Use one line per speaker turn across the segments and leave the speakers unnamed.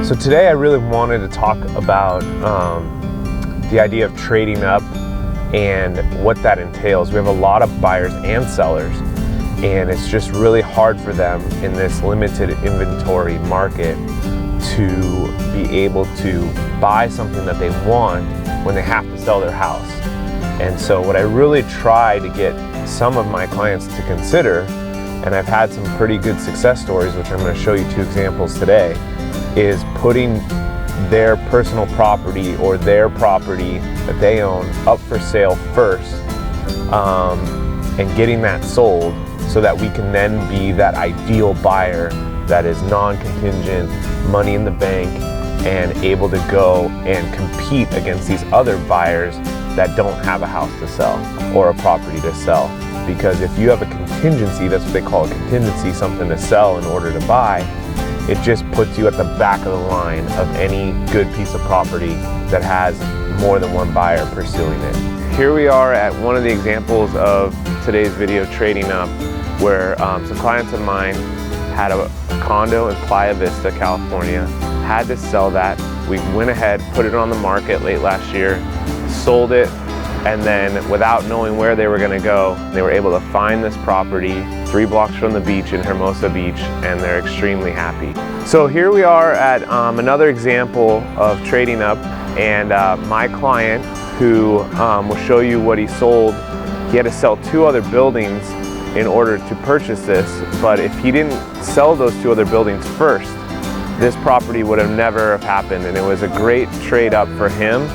So today I really wanted to talk about the idea of trading up and what that entails. We have a lot of buyers and sellers, and it's just really hard for them in this limited inventory market to be able to buy something that they want when they have to sell their house. And so what I really try to get some of my clients to consider, and I've had some pretty good success stories, which I'm going to show you 2 examples today, is putting their personal property or their property that they own up for sale first, and getting that sold so that we can then be that ideal buyer that is non-contingent, money in the bank, and able to go and compete against these other buyers that don't have a house to sell or a property to sell. Because if you have a contingency, that's what they call a contingency, something to sell in order to buy, it just puts you at the back of the line of any good piece of property that has more than one buyer pursuing it. Here we are at one of the examples of today's video, trading up, where some clients of mine had a condo in Playa Vista, California, had to sell that. We went ahead, put it on the market late last year, sold it, and then without knowing where they were going to go, they were able to find this property 3 blocks from the beach in Hermosa Beach, and they're extremely happy. So here we are at another example of trading up, and my client, who will show you what he sold, he had to sell 2 other buildings in order to purchase this, but if he didn't sell those 2 other buildings first, this property would have never have happened, and it was a great trade up for him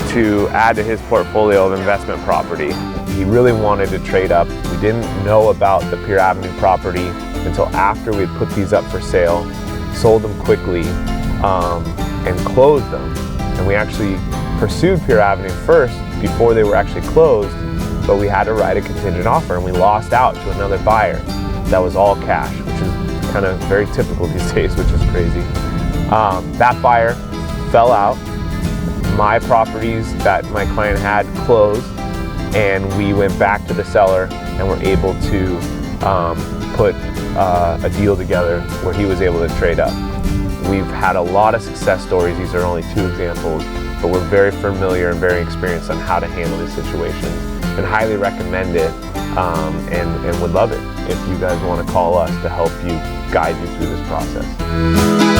to add to his portfolio of investment property. He really wanted to trade up. We didn't know about the Pier Avenue property until after we had put these up for sale, sold them quickly, and closed them. And we actually pursued Pier Avenue first before they were actually closed, but we had to write a contingent offer, and we lost out to another buyer that was all cash, which is kind of very typical these days, which is crazy. That buyer fell out. My properties that my client had closed, and we went back to the seller and were able to put a deal together where he was able to trade up. We've had a lot of success stories. These are only 2 examples, but we're very familiar and very experienced on how to handle these situations, and highly recommend it, and would love it if you guys want to call us to help you, guide you through this process.